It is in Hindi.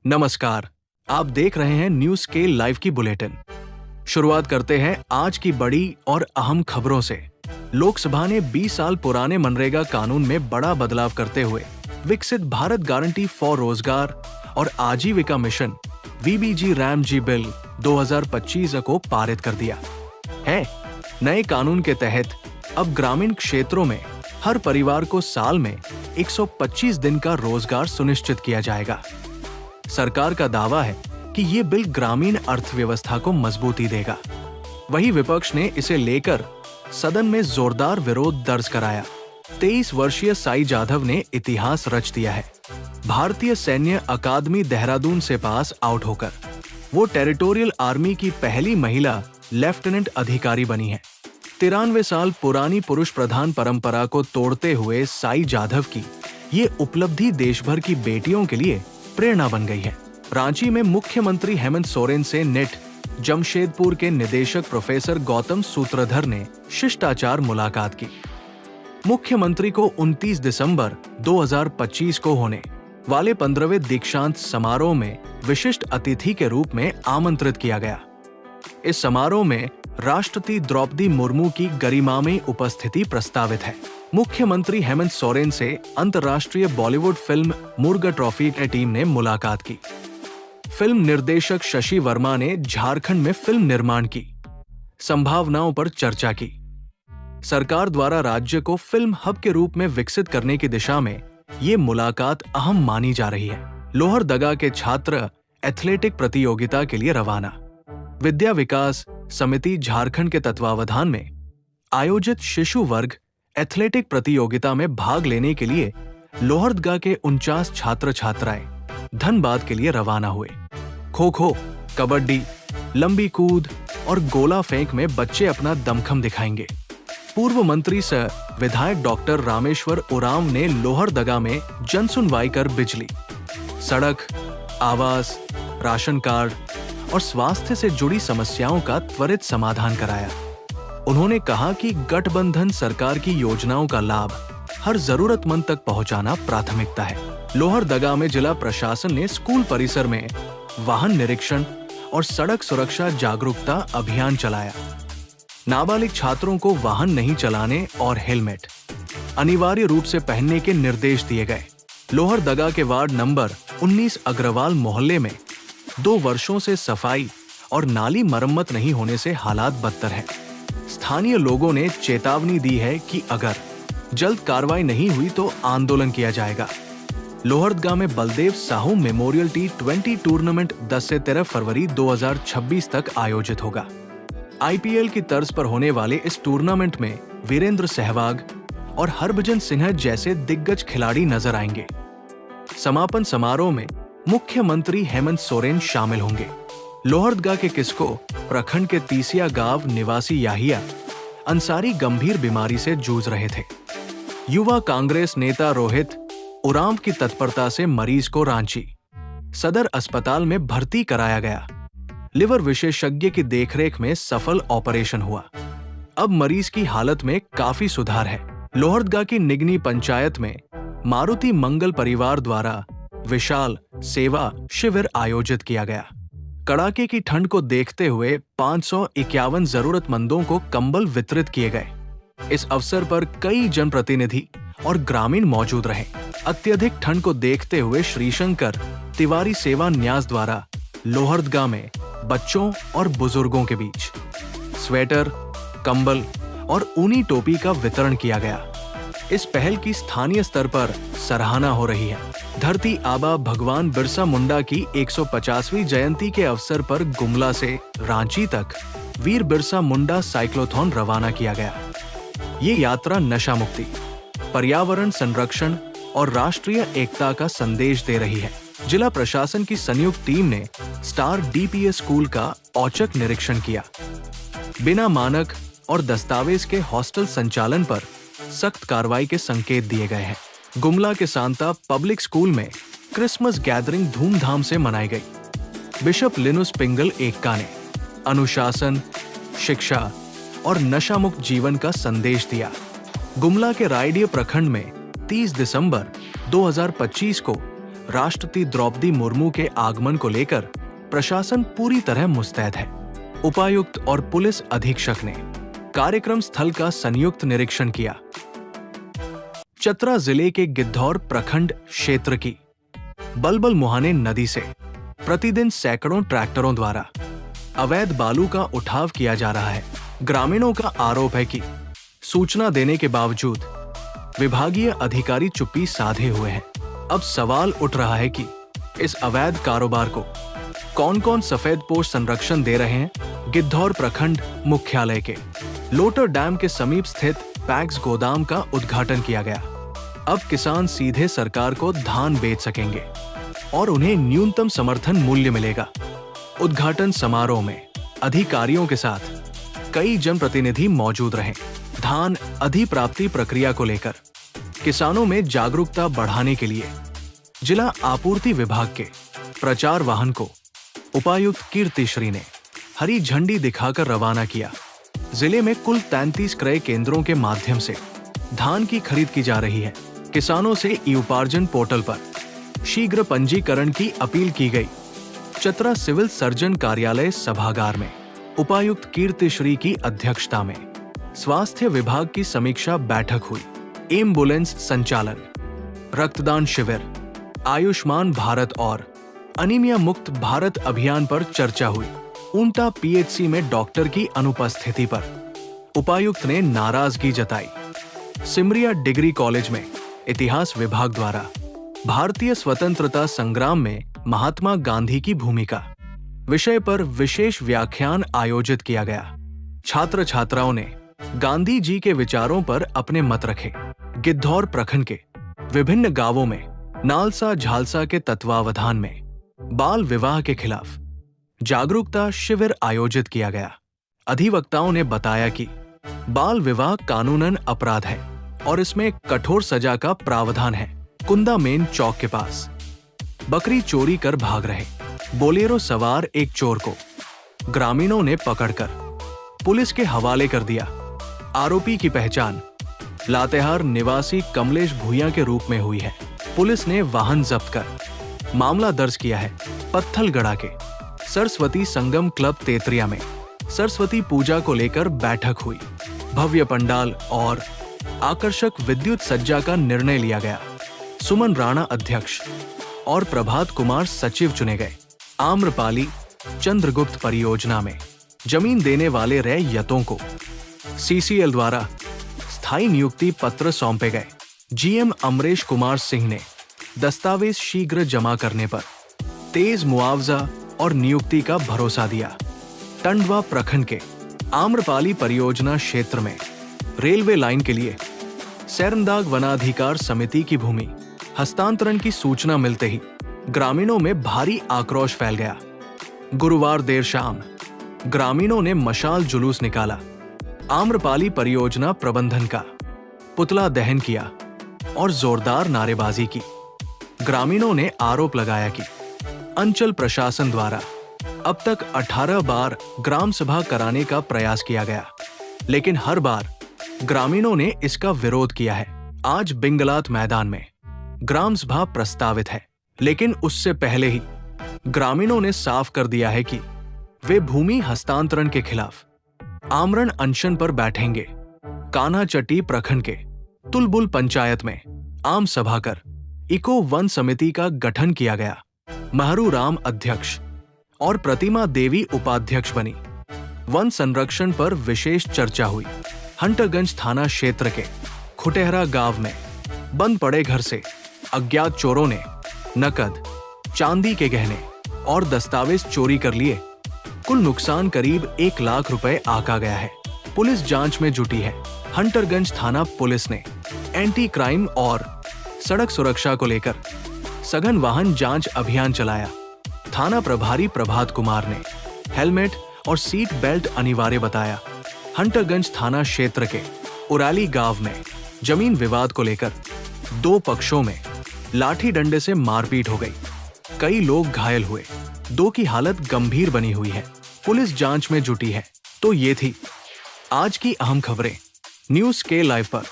नमस्कार, आप देख रहे हैं न्यूज स्केल लाइव की बुलेटिन। शुरुआत करते हैं आज की बड़ी और अहम खबरों से। लोकसभा ने 20 साल पुराने मनरेगा कानून में बड़ा बदलाव करते हुए विकसित भारत गारंटी फॉर रोजगार और आजीविका मिशन वीबीजी रैमजी बिल 2025 को पारित कर दिया है। नए कानून के तहत अब ग्रामीण क्षेत्रों में हर परिवार को साल में 125 दिन का रोजगार सुनिश्चित किया जाएगा। सरकार का दावा है कि ये बिल ग्रामीण अर्थव्यवस्था को मजबूती देगा। वहीं विपक्ष ने इसे लेकर सदन में जोरदार विरोध दर्ज कराया। 23 वर्षीय साई जाधव ने इतिहास रच दिया है। भारतीय सैन्य अकादमी देहरादून से पास आउट होकर वो टेरिटोरियल आर्मी की पहली महिला लेफ्टिनेंट अधिकारी बनी है। 93 साल पुरानी पुरुष प्रधान परंपरा को तोड़ते हुए साई जाधव की ये उपलब्धि देश भर की बेटियों के लिए प्रेरणा बन गई है। रांची में मुख्यमंत्री हेमंत सोरेन से नेट जमशेदपुर के निदेशक प्रोफेसर गौतम सूत्रधर ने शिष्टाचार मुलाकात की। मुख्यमंत्री को 29 दिसंबर 2025 को होने वाले 15वें दीक्षांत समारोह में विशिष्ट अतिथि के रूप में आमंत्रित किया गया। इस समारोह में राष्ट्रपति द्रौपदी मुर्मू की गरिमामयी उपस्थिति प्रस्तावित है। मुख्यमंत्री हेमंत सोरेन से अंतर्राष्ट्रीय बॉलीवुड फिल्म मुर्गा ट्रॉफी की टीम ने मुलाकात की। फिल्म निर्देशक शशि वर्मा ने झारखंड में फिल्म निर्माण की संभावनाओं पर चर्चा की। सरकार द्वारा राज्य को फिल्म हब के रूप में विकसित करने की दिशा में ये मुलाकात अहम मानी जा रही है। लोहरदगा के छात्र एथलेटिक प्रतियोगिता के लिए रवाना। विद्या विकास समिति झारखंड के तत्वावधान में आयोजित शिशु वर्ग एथलेटिक प्रतियोगिता में भाग लेने के लिए लोहरदगा के 49 छात्र छात्राएं धनबाद के लिए रवाना हुए। खो खो, कबड्डी, लंबी कूद और गोला फेंक में बच्चे अपना दमखम दिखाएंगे। पूर्व मंत्री सह विधायक डॉक्टर रामेश्वर उरांव ने लोहरदगा में जनसुनवाई कर बिजली, सड़क, आवास, राशन कार्ड और स्वास्थ्य से जुड़ी समस्याओं का त्वरित समाधान कराया। उन्होंने कहा कि गठबंधन सरकार की योजनाओं का लाभ हर जरूरतमंद तक पहुंचाना प्राथमिकता है। लोहरदगा में जिला प्रशासन ने स्कूल परिसर में वाहन निरीक्षण और सड़क सुरक्षा जागरूकता अभियान चलाया। नाबालिग छात्रों को वाहन नहीं चलाने और हेलमेट अनिवार्य रूप से पहनने के निर्देश दिए गए। लोहरदगा के वार्ड नंबर 19 अग्रवाल मोहल्ले में 2 वर्षों से सफाई और नाली मरम्मत नहीं होने से हालात बदतर है। स्थानीय लोगों ने चेतावनी दी है कि अगर जल्द कार्रवाई नहीं हुई तो आंदोलन किया जाएगा। लोहरदगा में Baldev Sahu memorial T20 tournament 10 से 13 फरवरी 2026 तक आयोजित होगा। आईपीएल की तर्ज पर होने वाले इस टूर्नामेंट में वीरेंद्र सहवाग और हरभजन सिंह जैसे दिग्गज खिलाड़ी नजर आएंगे। समापन समारोह में मुख्यमंत्री हेमंत सोरेन शामिल होंगे। लोहरदगा के किस्को प्रखंड के तीसिया गांव निवासी याहिया अंसारी गंभीर बीमारी से जूझ रहे थे। युवा कांग्रेस नेता रोहित उरांव की तत्परता से मरीज को रांची सदर अस्पताल में भर्ती कराया गया। लिवर विशेषज्ञ की देखरेख में सफल ऑपरेशन हुआ। अब मरीज की हालत में काफी सुधार है। लोहरदगा की निगनी पंचायत में मारुति मंगल परिवार द्वारा विशाल सेवा शिविर आयोजित किया गया। कड़ाके की ठंड को देखते हुए 551 जरूरतमंदों को कंबल वितरित किए गए। इस अवसर पर कई जनप्रतिनिधि और ग्रामीण मौजूद रहे। अत्यधिक ठंड को देखते हुए श्रीशंकर तिवारी सेवा न्यास द्वारा लोहरदगा में बच्चों और बुजुर्गों के बीच स्वेटर, कंबल और ऊनी टोपी का वितरण किया गया। इस पहल की स्थानीय स्तर पर सराहना हो रही है। धरती आबा भगवान बिरसा मुंडा की 150वीं जयंती के अवसर पर गुमला से रांची तक वीर बिरसा मुंडा साइक्लोथॉन रवाना किया गया। ये यात्रा नशा मुक्ति, पर्यावरण संरक्षण और राष्ट्रीय एकता का संदेश दे रही है। जिला प्रशासन की संयुक्त टीम ने स्टार डीपीएस स्कूल का औचक निरीक्षण किया। बिना मानक और दस्तावेज के हॉस्टल संचालन पर सख्त कार्रवाई के संकेत दिए गए हैं। गुमला के सांता पब्लिक स्कूल में क्रिसमस गैदरिंग धूमधाम से मनाई गई। बिशप लिनुस पिंगल एक्का ने अनुशासन, शिक्षा और नशा मुक्त जीवन का संदेश दिया। गुमला के रायडीह प्रखंड में 30 दिसंबर 2025 को राष्ट्रपति द्रौपदी मुर्मू के आगमन को लेकर प्रशासन पूरी तरह मुस्तैद है। उपायुक्त और पुलिस अधीक्षक ने कार्यक्रम स्थल का संयुक्त निरीक्षण किया। चतरा जिले के गिद्धौर प्रखंड क्षेत्र की बलबल मुहाने नदी से प्रतिदिन सैकड़ों ट्रैक्टरों द्वारा अवैध बालू का उठाव किया जा रहा है। ग्रामीणों का आरोप है कि सूचना देने के बावजूद विभागीय अधिकारी चुप्पी साधे हुए हैं। अब सवाल उठ रहा है कि इस अवैध कारोबार को कौन-कौन सफेदपोश संरक्षण दे रहे हैं। गिद्धौर प्रखंड मुख्यालय के लोटर डैम के समीप स्थित पैक्स गोदाम का उद्घाटन किया गया। अब किसान सीधे सरकार को धान बेच सकेंगे और उन्हें न्यूनतम समर्थन मूल्य मिलेगा। उद्घाटन समारोह में अधिकारियों के साथ कई जनप्रतिनिधि मौजूद रहे। धान अधिप्राप्ति प्रक्रिया को लेकर किसानों में जागरूकता बढ़ाने के लिए जिला आपूर्ति विभाग के प्रचार वाहन को उपायुक्त कीर्तिश्री ने हरी झंडी दिखाकर रवाना किया। जिले में कुल 33 क्रय केंद्रों के माध्यम से धान की खरीद की जा रही है। किसानों से ई उपार्जन पोर्टल पर शीघ्र पंजीकरण की अपील की गई। चतरा सिविल सर्जन कार्यालय सभागार में उपायुक्त कीर्तिश्री की अध्यक्षता में स्वास्थ्य विभाग की समीक्षा बैठक हुई। एम्बुलेंस संचालन, रक्तदान शिविर, आयुष्मान भारत और अनीमिया मुक्त भारत अभियान पर चर्चा हुई। ऊंटा पीएचसी में डॉक्टर की अनुपस्थिति पर उपायुक्त ने नाराजगी जताई। सिमरिया डिग्री कॉलेज में इतिहास विभाग द्वारा भारतीय स्वतंत्रता संग्राम में महात्मा गांधी की भूमिका विषय पर विशेष व्याख्यान आयोजित किया गया। छात्र छात्राओं ने गांधी जी के विचारों पर अपने मत रखे। गिद्धौर प्रखंड के विभिन्न गांवों में नालसा झालसा के तत्वावधान में बाल विवाह के खिलाफ जागरूकता शिविर आयोजित किया गया। अधिवक्ताओं ने बताया कि बाल विवाह कानूनन अपराध है और इसमें कठोर सजा का प्रावधान है। कुंदा मेन चौक के पास बकरी चोरी कर भाग रहे बोलेरो सवार एक चोर को ग्रामीणों ने पकड़कर पुलिस के हवाले कर दिया। आरोपी की पहचान लातेहार निवासी कमलेश भूया के रूप में हुई है। पुलिस ने वाहन जब्त कर मामला दर्ज किया है। पत्थलगढ़ा के सरस्वती संगम क्लब तेतरिया में सरस्वती पूजा को लेकर बैठक हुई। भव्य पंडाल और आकर्षक विद्युत सज्जा का निर्णय लिया गया। सुमन राणा अध्यक्ष और प्रभात कुमार सचिव चुने गए। आम्रपाली चंद्रगुप्त परियोजना में जमीन देने वाले रैयतों को सीसीएल द्वारा स्थायी नियुक्ति पत्र सौंपे गए। जीएम अमरेश कुमार सिंह ने दस्तावेज शीघ्र जमा करने पर तेज मुआवजा और नियुक्ति का भरोसा दिया। टंडवा प्रखंड के आम्रपाली परियोजना क्षेत्र में रेलवे लाइन के लिए सैरनदाग वनाधिकार समिति की भूमि हस्तांतरण की सूचना मिलते ही ग्रामीणों में भारी आक्रोश फैल गया। गुरुवार देर शाम ग्रामीणों ने मशाल जुलूस निकाला। आम्रपाली परियोजना प्रबंधन का पुतला दहन किया और जोरदार नारेबाजी की। ग्रामीणों ने आरोप लगाया कि अंचल प्रशासन द्वारा अब तक 18 बार ग्राम सभा कराने का प्रयास किया गया, लेकिन हर बार ग्रामीणों ने इसका विरोध किया है। आज बिंगलात मैदान में ग्राम सभा प्रस्तावित है, लेकिन उससे पहले ही ग्रामीणों ने साफ कर दिया है कि वे भूमि हस्तांतरण के खिलाफ आमरण अनशन पर बैठेंगे। कान्हाचट्टी प्रखंड के तुलबुल पंचायत में आम सभा कर इको वन समिति का गठन किया गया। महरू राम अध्यक्ष और प्रतिमा देवी उपाध्यक्ष बनी। वन संरक्षण पर विशेष चर्चा हुई। हंटरगंज थाना क्षेत्र के खुटेहरा गांव में बंद पड़े घर से अज्ञात चोरों ने नकद, चांदी के गहने और दस्तावेज चोरी कर लिए। कुल नुकसान करीब 1 लाख रुपए आका गया है। पुलिस जांच में जुटी है। हंटरगंज थाना पुलिस ने एंटी क्राइम और सड़क सुरक्षा को लेकर सघन वाहन जांच अभियान चलाया। थाना प्रभारी प्रभात कुमार ने हेलमेट और सीट बेल्ट अनिवार्य बताया। हंटरगंज थाना क्षेत्र के उराली गांव में जमीन विवाद को लेकर 2 पक्षों में लाठी डंडे से मारपीट हो गई। कई लोग घायल हुए। 2 की हालत गंभीर बनी हुई है। पुलिस जांच में जुटी है। तो ये थी आज की अहम खबरें न्यूज़ के लाइव पर।